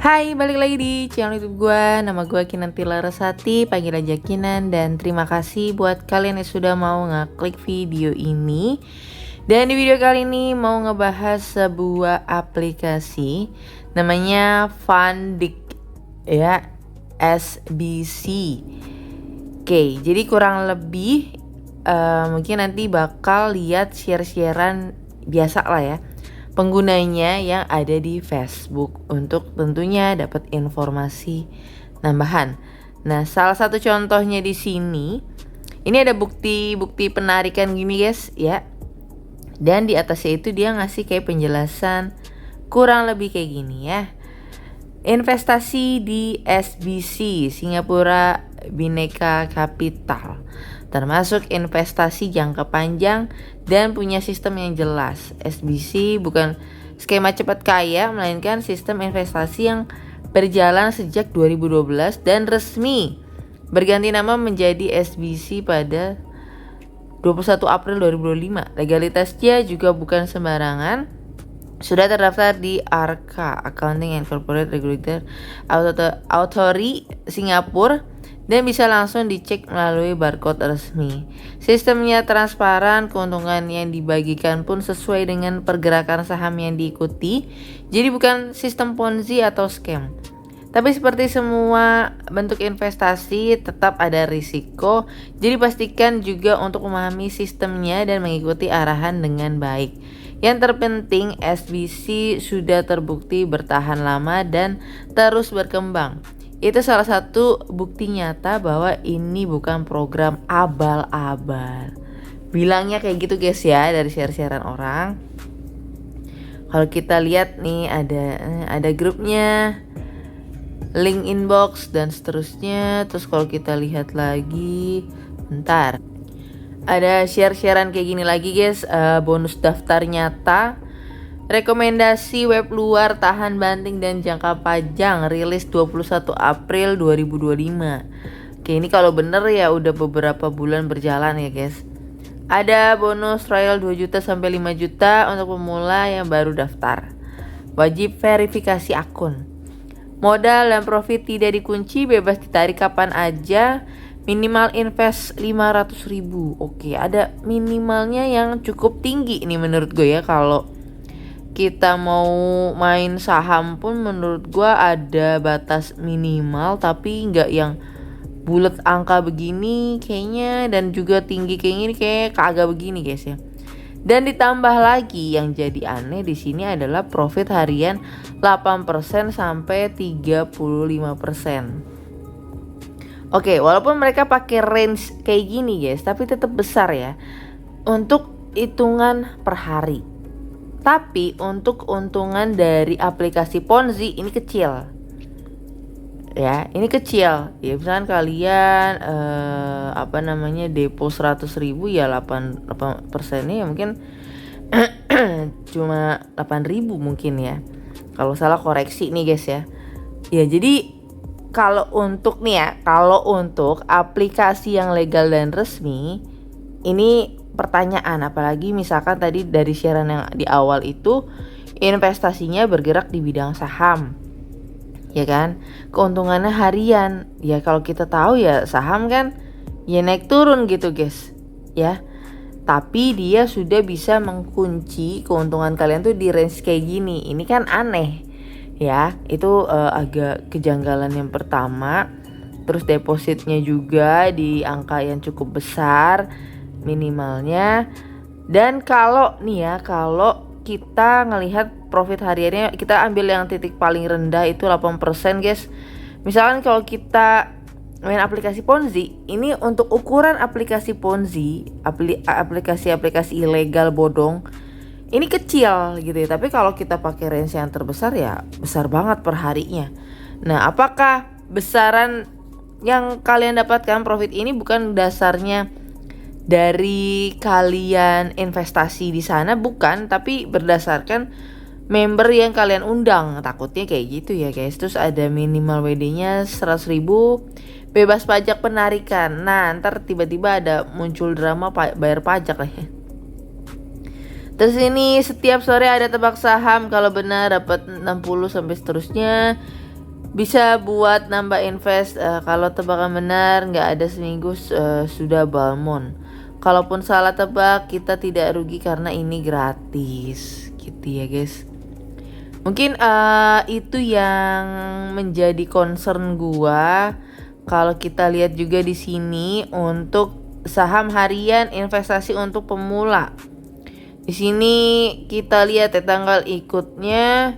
Hai, balik lagi di channel YouTube gue. Nama gue Kinanti Larasati, panggil aja Kinan. Dan terima kasih buat kalian yang sudah mau ngeklik video ini. Dan di video kali ini mau ngebahas sebuah aplikasi namanya Fundic, ya, SBC. Oke, jadi kurang lebih mungkin nanti bakal lihat share-sharean biasa lah ya, penggunanya yang ada di Facebook untuk tentunya dapat informasi tambahan. Nah, salah satu contohnya di sini, ini ada bukti penarikan gini guys ya. Dan di atasnya itu dia ngasih kayak penjelasan kurang lebih kayak gini ya. Investasi di SBC, Singapura Bhinneka Capital, termasuk investasi jangka panjang dan punya sistem yang jelas. SBC bukan skema cepat kaya, melainkan sistem investasi yang berjalan sejak 2012 dan resmi berganti nama menjadi SBC pada 21 April 2025. Legalitasnya juga bukan sembarangan. Sudah terdaftar di ARCA, Accounting and Corporate Regulator Authority Singapura, dan bisa langsung dicek melalui barcode resmi. Sistemnya transparan, keuntungan yang dibagikan pun sesuai dengan pergerakan saham yang diikuti. Jadi bukan sistem Ponzi atau scam. Tapi seperti semua bentuk investasi tetap ada risiko. Jadi pastikan juga untuk memahami sistemnya dan mengikuti arahan dengan baik. Yang terpenting SBC sudah terbukti bertahan lama dan terus berkembang. Itu salah satu bukti nyata bahwa ini bukan program abal-abal. Bilangnya kayak gitu guys ya, dari share-sharean orang. Kalau kita lihat nih ada grupnya, link inbox dan seterusnya. Terus kalau kita lihat lagi, bentar, ada share-sharean kayak gini lagi guys, bonus daftar nyata, rekomendasi web luar tahan banting dan jangka panjang, rilis 21 April 2025. Oke, ini kalau bener ya udah beberapa bulan berjalan ya guys. Ada bonus trial 2 juta sampai 5 juta untuk pemula yang baru daftar. Wajib verifikasi akun. Modal dan profit tidak dikunci, bebas ditarik kapan aja. Minimal invest 500.000. Oke, ada minimalnya yang cukup tinggi ini menurut gue ya. Kalau kita mau main saham pun menurut gue ada batas minimal, tapi nggak yang bulat angka begini kayaknya, dan juga tinggi kayak gini kayak kagak begini guys ya. Dan ditambah lagi yang jadi aneh di sini adalah profit harian 8% sampai 35%. Oke, walaupun mereka pakai range kayak gini guys, tapi tetap besar ya untuk hitungan per hari. Tapi untuk keuntungan dari aplikasi Ponzi ini kecil. Ya, ini kecil. Ya, misalkan kalian depo 100.000 ya 8%-nya ya mungkin cuma 8.000 mungkin ya. Kalau salah koreksi nih guys ya. Ya, jadi kalau untuk aplikasi yang legal dan resmi, ini pertanyaan, apalagi misalkan tadi dari sharean yang di awal itu investasinya bergerak di bidang saham, ya kan? Keuntungannya harian, ya kalau kita tahu ya saham kan ya naik turun gitu guys, ya. Tapi dia sudah bisa mengunci keuntungan kalian tuh di range kayak gini, ini kan aneh. Ya, itu agak kejanggalan yang pertama. Terus depositnya juga di angka yang cukup besar minimalnya. Dan kalau kita ngelihat profit hariannya, kita ambil yang titik paling rendah itu 8% guys. Misalkan kalau kita main aplikasi Ponzi, ini untuk ukuran aplikasi Ponzi, aplikasi ilegal bodong, ini kecil gitu ya, tapi kalau kita pakai range yang terbesar ya besar banget per harinya. Nah, apakah besaran yang kalian dapatkan profit ini bukan dasarnya dari kalian investasi di sana? Bukan, tapi berdasarkan member yang kalian undang. Takutnya kayak gitu ya guys. Terus ada minimal WD-nya 100.000, bebas pajak penarikan. Nah, ntar tiba-tiba ada muncul drama bayar pajak lah ya. Terus ini setiap sore ada tebak saham, kalau benar dapat 60 sampai seterusnya. bisa buat nambah invest. Kalau tebakan benar nggak ada seminggu sudah balmon. Kalaupun salah tebak kita tidak rugi karena ini gratis gitu ya guys. Mungkin itu yang menjadi concern gua. Kalau kita lihat juga di sini untuk saham harian investasi untuk pemula. Di sini kita lihat ya tanggal ikutnya.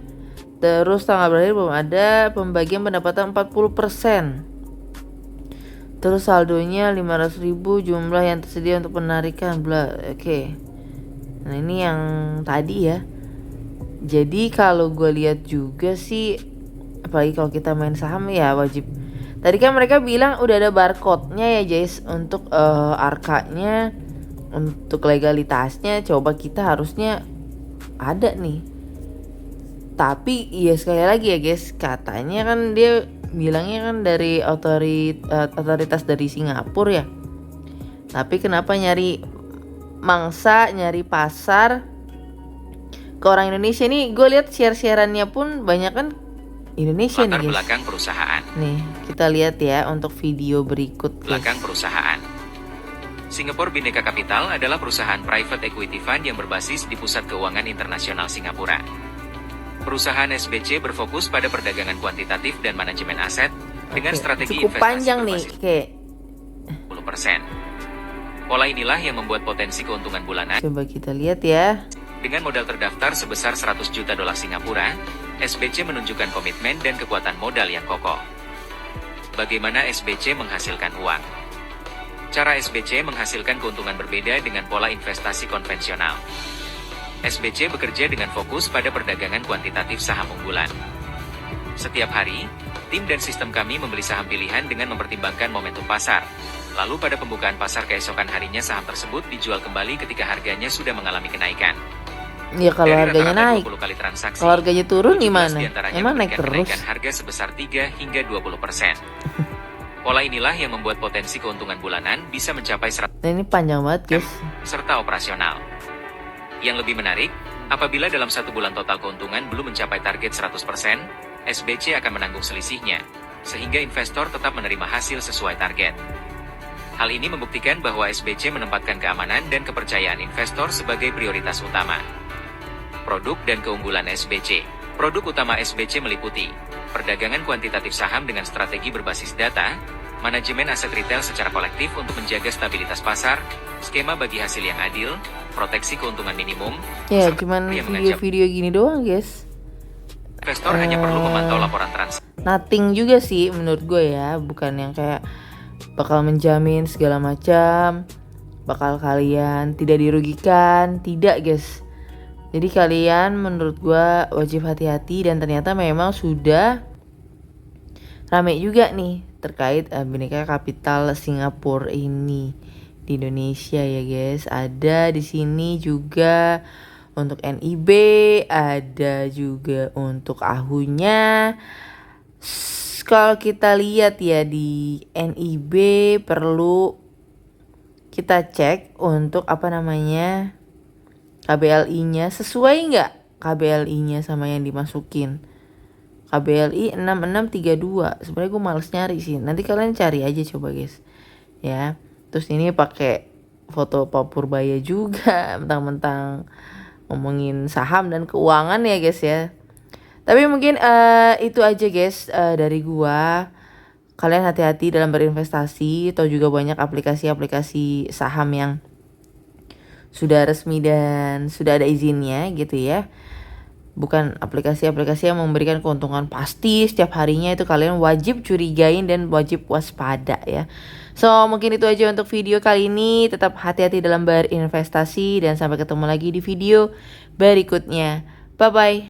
Terus tanggal berakhir belum ada, pembagian pendapatan 40%. Terus saldonya 500.000, jumlah yang tersedia untuk penarikan bla. Oke. Nah, ini yang tadi ya. Jadi kalau gue lihat juga sih, apalagi kalau kita main saham ya wajib. Tadi kan mereka bilang udah ada barcode-nya ya guys untuk ARKA-nya, untuk legalitasnya. Coba kita harusnya ada nih. Tapi ya sekali lagi ya guys, katanya kan dia bilangnya kan dari otoritas dari Singapura ya. Tapi kenapa nyari mangsa, nyari pasar ke orang Indonesia nih? Gue lihat share-sharannya pun banyak kan Indonesia Latar nih guys. belakang perusahaan. Nih kita lihat ya untuk video berikut guys. Belakang perusahaan. Singapore Bhinneka Capital adalah perusahaan private equity fund yang berbasis di Pusat Keuangan Internasional Singapura. Perusahaan SBC berfokus pada perdagangan kuantitatif dan manajemen aset dengan strategi cukup investasi panjang nih berbasis kayak 10%. Pola inilah yang membuat potensi keuntungan bulanan. Coba kita lihat ya. Dengan modal terdaftar sebesar 100 juta dolar Singapura, SBC menunjukkan komitmen dan kekuatan modal yang kokoh. Bagaimana SBC menghasilkan uang? Cara SBC menghasilkan keuntungan berbeda dengan pola investasi konvensional. SBC bekerja dengan fokus pada perdagangan kuantitatif saham unggulan. Setiap hari, tim dan sistem kami membeli saham pilihan dengan mempertimbangkan momentum pasar. Lalu pada pembukaan pasar keesokan harinya saham tersebut dijual kembali ketika harganya sudah mengalami kenaikan. Ya kalau Dari harganya rata-rata naik. 20 kali transaksi, Kalau harganya turun 17 gimana? diantaranya Emang naik memberikan terus? kenaikan harga sebesar 3 hingga 20%. Pola inilah yang membuat potensi keuntungan bulanan bisa mencapai 100% Nah ini panjang banget guys. serta operasional. Yang lebih menarik, apabila dalam satu bulan total keuntungan belum mencapai target 100%, SBC akan menanggung selisihnya, sehingga investor tetap menerima hasil sesuai target. Hal ini membuktikan bahwa SBC menempatkan keamanan dan kepercayaan investor sebagai prioritas utama. Produk dan keunggulan SBC. Produk utama SBC meliputi perdagangan kuantitatif saham dengan strategi berbasis data, manajemen aset retail secara kolektif untuk menjaga stabilitas pasar, skema bagi hasil yang adil, proteksi keuntungan minimum, Ya serta cuman yang mengajak video-video gini doang guys. investor hanya perlu memantau laporan transaksi. Nothing juga sih menurut gue ya. Bukan yang kayak bakal menjamin segala macam, bakal kalian tidak dirugikan. Tidak guys. Jadi kalian menurut gue wajib hati-hati. Dan ternyata memang sudah rame juga nih terkait Bhinneka Capital Singapura ini di Indonesia ya guys. Ada di sini juga untuk NIB, ada juga untuk AHU-nya. Kalau kita lihat ya di NIB perlu kita cek untuk apa namanya KBLI-nya sesuai nggak KBLI-nya sama yang dimasukin. KBLI 6632. Sebenarnya gue males nyari sih. Nanti kalian cari aja coba guys. Ya. Terus ini pakai foto Pak Purbaya juga, mentang-mentang ngomongin saham dan keuangan ya guys ya. Tapi mungkin itu aja guys dari gua. Kalian hati-hati dalam berinvestasi. Atau juga banyak aplikasi-aplikasi saham yang sudah resmi dan sudah ada izinnya gitu ya. Bukan aplikasi-aplikasi yang memberikan keuntungan pasti setiap harinya. Itu kalian wajib curigain dan wajib waspada ya. So mungkin itu aja untuk video kali ini. Tetap hati-hati dalam berinvestasi. Dan sampai ketemu lagi di video berikutnya. Bye bye.